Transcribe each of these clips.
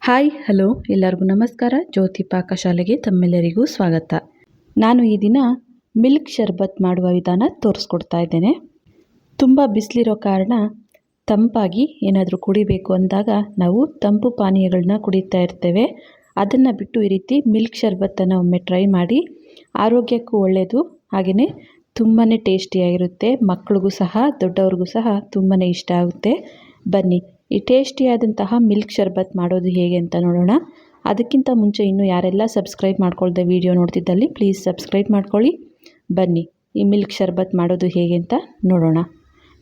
Hi hello ಎಲ್ಲರಿಗೂ ನಮಸ್ಕಾರ. ಜ್ಯೋತಿ ಪಾಕಶಾಲೆಗೆ ತಮ್ಮೆಲ್ಲರಿಗೂ ಸ್ವಾಗತ. ನಾನು ಈ ದಿನ ಮಿಲ್ಕ್ ಶರ್ಬತ್ ಮಾಡುವ ವಿಧಾನ ತೋರಿಸ್ಕೊಡ್ತಾ ಇದ್ದೇನೆ. ತುಂಬ ಬಿಸಿಲಿರೋ ಕಾರಣ ತಂಪಾಗಿ ಏನಾದರೂ ಕುಡಿಬೇಕು ಅಂದಾಗ ನಾವು ತಂಪು ಪಾನೀಯಗಳನ್ನ ಕುಡಿತಾ ಇರ್ತೇವೆ. ಅದನ್ನು ಬಿಟ್ಟು ಈ ರೀತಿ ಮಿಲ್ಕ್ ಶರ್ಬತ್ತನ್ನು ಒಮ್ಮೆ ಟ್ರೈ ಮಾಡಿ. ಆರೋಗ್ಯಕ್ಕೂ ಒಳ್ಳೆಯದು, ಹಾಗೆಯೇ ತುಂಬಾ ಟೇಸ್ಟಿಯಾಗಿರುತ್ತೆ. ಮಕ್ಕಳಿಗೂ ಸಹ ದೊಡ್ಡವ್ರಿಗೂ ಸಹ ತುಂಬಾ ಇಷ್ಟ ಆಗುತ್ತೆ. ಬನ್ನಿ ಈ ಟೇಸ್ಟಿಯಾದಂತಹ ಮಿಲ್ಕ್ ಶರ್ಬತ್ ಮಾಡೋದು ಹೇಗೆ ಅಂತ ನೋಡೋಣ. ಅದಕ್ಕಿಂತ ಮುಂಚೆ ಇನ್ನೂ ಯಾರೆಲ್ಲ ಸಬ್ಸ್ಕ್ರೈಬ್ ಮಾಡ್ಕೊಳ್ದೆ ವಿಡಿಯೋ ನೋಡ್ತಿದ್ದಲ್ಲಿ ಪ್ಲೀಸ್ ಸಬ್ಸ್ಕ್ರೈಬ್ ಮಾಡ್ಕೊಳ್ಳಿ. ಬನ್ನಿ ಈ ಮಿಲ್ಕ್ ಶರ್ಬತ್ ಮಾಡೋದು ಹೇಗೆ ಅಂತ ನೋಡೋಣ.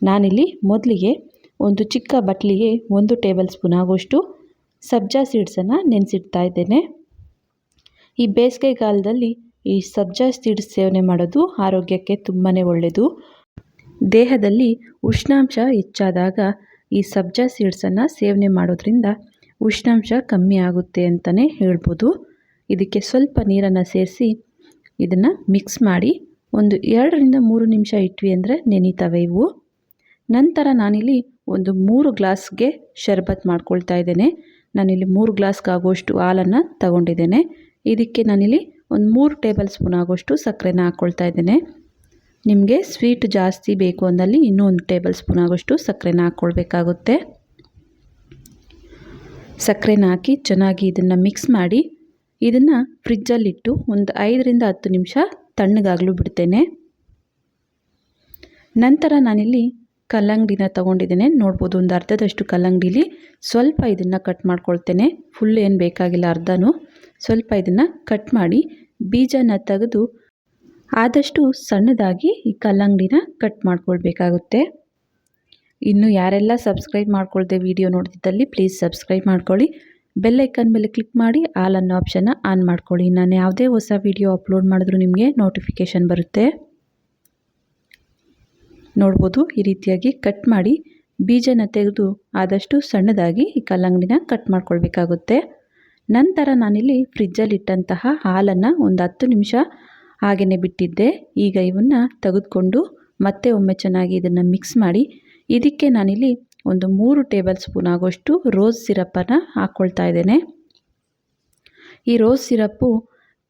ನಾನಿಲ್ಲಿ ಮೊದಲಿಗೆ ಒಂದು ಚಿಕ್ಕ ಬಟ್ಲಿಗೆ 1 ಟೇಬಲ್ ಸ್ಪೂನ್ ಆಗುವಷ್ಟು ಸಬ್ಜಾ ಸೀಡ್ಸನ್ನು ನೆನೆಸಿಡ್ತಾ ಇದ್ದೇನೆ. ಈ ಬೇಸಿಗೆಗಾಲದಲ್ಲಿ ಈ ಸಬ್ಜಾ ಸೀಡ್ಸ್ ಸೇವನೆ ಮಾಡೋದು ಆರೋಗ್ಯಕ್ಕೆ ತುಂಬಾ ಒಳ್ಳೆಯದು. ದೇಹದಲ್ಲಿ ಉಷ್ಣಾಂಶ ಹೆಚ್ಚಾದಾಗ ಈ ಸಬ್ಜಾ ಸೀಡ್ಸನ್ನು ಸೇವನೆ ಮಾಡೋದ್ರಿಂದ ಉಷ್ಣಾಂಶ ಕಮ್ಮಿ ಆಗುತ್ತೆ ಅಂತಲೇ ಹೇಳ್ಬೋದು. ಇದಕ್ಕೆ ಸ್ವಲ್ಪ ನೀರನ್ನು ಸೇರಿಸಿ ಇದನ್ನು ಮಿಕ್ಸ್ ಮಾಡಿ ಒಂದು 2ರಿಂದ 3 ನಿಮಿಷ ಇಟ್ವಿ ಅಂದರೆ ನೆನೀತವೆ ಇವು. ನಂತರ ನಾನಿಲ್ಲಿ ಒಂದು 3 ಗ್ಲಾಸ್ಗೆ ಶರ್ಬತ್ ಮಾಡ್ಕೊಳ್ತಾ ಇದ್ದೇನೆ. ನಾನಿಲ್ಲಿ 3 ಗ್ಲಾಸ್ಗಾಗುವಷ್ಟು ಹಾಲನ್ನು ತಗೊಂಡಿದ್ದೇನೆ. ಇದಕ್ಕೆ ನಾನಿಲ್ಲಿ ಒಂದು 3 ಟೇಬಲ್ ಸ್ಪೂನ್ ಆಗುವಷ್ಟು ಸಕ್ಕರೆನ ಹಾಕ್ಕೊಳ್ತಾ ಇದ್ದೇನೆ. ನಿಮಗೆ ಸ್ವೀಟ್ ಜಾಸ್ತಿ ಬೇಕು ಅಂದಲ್ಲಿ ಇನ್ನೂ 1 ಟೇಬಲ್ ಸ್ಪೂನ್ ಆಗುವಷ್ಟು ಸಕ್ಕರೆನ ಹಾಕ್ಕೊಳ್ಬೇಕಾಗುತ್ತೆ. ಸಕ್ಕರೆನ ಹಾಕಿ ಚೆನ್ನಾಗಿ ಇದನ್ನು ಮಿಕ್ಸ್ ಮಾಡಿ ಇದನ್ನು ಫ್ರಿಜ್ಜಲ್ಲಿಟ್ಟು ಒಂದು 5ರಿಂದ 10 ನಿಮಿಷ ತಣ್ಣಗಾಗಲು ಬಿಡ್ತೇನೆ. ನಂತರ ನಾನಿಲ್ಲಿ ಕಲ್ಲಂಗಡಿನ ತೊಗೊಂಡಿದ್ದೇನೆ. ನೋಡ್ಬೋದು, ಒಂದು ಅರ್ಧದಷ್ಟು ಕಲ್ಲಂಗಡಿಲಿ ಸ್ವಲ್ಪ ಇದನ್ನು ಕಟ್ ಮಾಡ್ಕೊಳ್ತೇನೆ. ಫುಲ್ ಏನು ಬೇಕಾಗಿಲ್ಲ, ಅರ್ಧನೂ. ಸ್ವಲ್ಪ ಇದನ್ನು ಕಟ್ ಮಾಡಿ ಬೀಜನ ತೆಗೆದು ಆದಷ್ಟು ಸಣ್ಣದಾಗಿ ಈ ಕಲ್ಲಂಗಡಿನ ಕಟ್ ಮಾಡ್ಕೊಳ್ಬೇಕಾಗುತ್ತೆ. ಇನ್ನು ಯಾರೆಲ್ಲ ಸಬ್ಸ್ಕ್ರೈಬ್ ಮಾಡ್ಕೊಳ್ದೆ ವಿಡಿಯೋ ನೋಡ್ತಿದ್ದಲ್ಲಿ ಪ್ಲೀಸ್ ಸಬ್ಸ್ಕ್ರೈಬ್ ಮಾಡ್ಕೊಳ್ಳಿ. ಬೆಲ್ ಐಕನ್ ಮೇಲೆ ಕ್ಲಿಕ್ ಮಾಡಿ ಆಲ್ ಅನ್ನೋ ಆಪ್ಷನ್ನ ಆನ್ ಮಾಡ್ಕೊಳ್ಳಿ. ನಾನು ಯಾವುದೇ ಹೊಸ ವಿಡಿಯೋ ಅಪ್ಲೋಡ್ ಮಾಡಿದ್ರೂ ನಿಮಗೆ ನೋಟಿಫಿಕೇಷನ್ ಬರುತ್ತೆ. ನೋಡ್ಬೋದು, ಈ ರೀತಿಯಾಗಿ ಕಟ್ ಮಾಡಿ ಬೀಜನ ತೆಗೆದು ಆದಷ್ಟು ಸಣ್ಣದಾಗಿ ಈ ಕಲ್ಲಂಗಡಿನ ಕಟ್ ಮಾಡ್ಕೊಳ್ಬೇಕಾಗುತ್ತೆ. ನಂತರ ನಾನಿಲ್ಲಿ ಫ್ರಿಜ್ಜಲ್ಲಿಟ್ಟಂತಹ ಹಾಲನ್ನು ಒಂದು 10 ನಿಮಿಷ ಹಾಗೆಯೇ ಬಿಟ್ಟಿದ್ದೆ. ಈಗ ಇವನ್ನು ತೆಗೆದುಕೊಂಡು ಮತ್ತೆ ಒಮ್ಮೆ ಚೆನ್ನಾಗಿ ಇದನ್ನು ಮಿಕ್ಸ್ ಮಾಡಿ ಇದಕ್ಕೆ ನಾನಿಲ್ಲಿ ಒಂದು 3 ಟೇಬಲ್ ಸ್ಪೂನ್ ಆಗುವಷ್ಟು ರೋಸ್ ಸಿರಪ್ಪನ್ನು ಹಾಕ್ಕೊಳ್ತಾ ಇದ್ದೇನೆ. ಈ ರೋಸ್ ಸಿರಪ್ಪು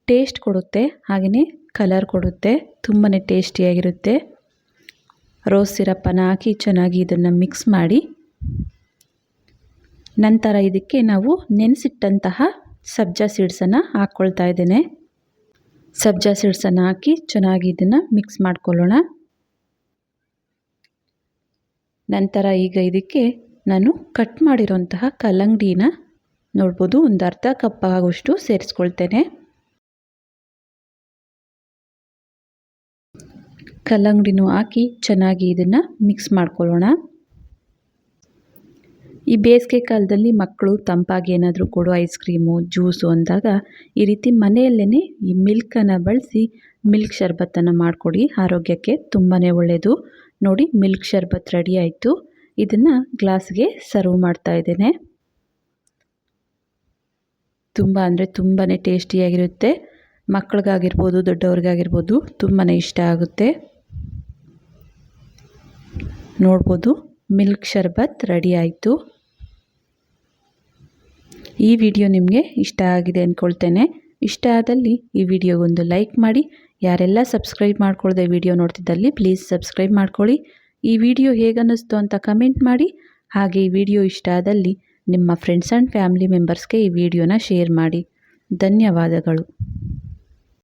ಟೇಸ್ಟ್ ಕೊಡುತ್ತೆ, ಹಾಗೆಯೇ ಕಲರ್ ಕೊಡುತ್ತೆ, ತುಂಬಾ ಟೇಸ್ಟಿಯಾಗಿರುತ್ತೆ. ರೋಸ್ ಸಿರಪ್ಪನ್ನು ಹಾಕಿ ಚೆನ್ನಾಗಿ ಇದನ್ನು ಮಿಕ್ಸ್ ಮಾಡಿ ನಂತರ ಇದಕ್ಕೆ ನಾವು ನೆನೆಸಿಟ್ಟಂತಹ ಸಬ್ಜಾ ಸೀಡ್ಸನ್ನು ಹಾಕ್ಕೊಳ್ತಾ ಇದ್ದೇನೆ. ಸಬ್ಜಾ ಸೀಡ್ಸನ್ನು ಹಾಕಿ ಚೆನ್ನಾಗಿ ಇದನ್ನು ಮಿಕ್ಸ್ ಮಾಡ್ಕೊಳ್ಳೋಣ. ನಂತರ ಈಗ ಇದಕ್ಕೆ ನಾನು ಕಟ್ ಮಾಡಿರೋಂತಹ ಕಲ್ಲಂಗಡಿನ ನೋಡ್ಬೋದು, ಒಂದು ಅರ್ಧ ಕಪ್ ಆಗುವಷ್ಟು ಸೇರಿಸ್ಕೊಳ್ತೇನೆ. ಕಲ್ಲಂಗಡಿನೂ ಹಾಕಿ ಚೆನ್ನಾಗಿ ಇದನ್ನು ಮಿಕ್ಸ್ ಮಾಡ್ಕೊಳ್ಳೋಣ. ಈ ಬೇಸಿಗೆ ಕಾಲದಲ್ಲಿ ಮಕ್ಕಳು ತಂಪಾಗಿ ಏನಾದರೂ ಕೊಡು, ಐಸ್ ಕ್ರೀಮು, ಜ್ಯೂಸು ಅಂದಾಗ ಈ ರೀತಿ ಮನೆಯಲ್ಲೇ ಈ ಮಿಲ್ಕನ್ನು ಬಳಸಿ ಮಿಲ್ಕ್ ಶರ್ಬತ್ತನ್ನು ಮಾಡಿಕೊಡಿ. ಆರೋಗ್ಯಕ್ಕೆ ತುಂಬಾ ಒಳ್ಳೆಯದು. ನೋಡಿ, ಮಿಲ್ಕ್ ಶರ್ಬತ್ ರೆಡಿ ಆಯಿತು. ಇದನ್ನು ಗ್ಲಾಸ್ಗೆ ಸರ್ವ್ ಮಾಡ್ತಾ ಇದ್ದೇನೆ. ತುಂಬ ಅಂದರೆ ತುಂಬಾ ಟೇಸ್ಟಿಯಾಗಿರುತ್ತೆ. ಮಕ್ಕಳಿಗಾಗಿರ್ಬೋದು ದೊಡ್ಡವ್ರಿಗಾಗಿರ್ಬೋದು ತುಂಬಾ ಇಷ್ಟ ಆಗುತ್ತೆ. ನೋಡ್ಬೋದು, ಮಿಲ್ಕ್ ಶರ್ಬತ್ ರೆಡಿ ಆಯಿತು. ಈ ವಿಡಿಯೋ ನಿಮಗೆ ಇಷ್ಟ ಆಗಿದೆ ಅಂದ್ಕೊಳ್ತೇನೆ. ಇಷ್ಟ ಆದಲ್ಲಿ ಈ ವಿಡಿಯೋಗೊಂದು ಲೈಕ್ ಮಾಡಿ. ಯಾರೆಲ್ಲ ಸಬ್ಸ್ಕ್ರೈಬ್ ಮಾಡ್ಕೊಳ್ದೆ ವಿಡಿಯೋ ನೋಡ್ತಿದ್ದಲ್ಲಿ ಪ್ಲೀಸ್ ಸಬ್ಸ್ಕ್ರೈಬ್ ಮಾಡ್ಕೊಳ್ಳಿ. ಈ ವಿಡಿಯೋ ಹೇಗನ್ನಿಸ್ತು ಅಂತ ಕಮೆಂಟ್ ಮಾಡಿ. ಹಾಗೆ ಈ ವಿಡಿಯೋ ಇಷ್ಟ ಆದಲ್ಲಿ ನಿಮ್ಮ ಫ್ರೆಂಡ್ಸ್ ಆ್ಯಂಡ್ ಫ್ಯಾಮಿಲಿ ಮೆಂಬರ್ಸ್ಗೆ ಈ ವಿಡಿಯೋನ ಶೇರ್ ಮಾಡಿ. ಧನ್ಯವಾದಗಳು.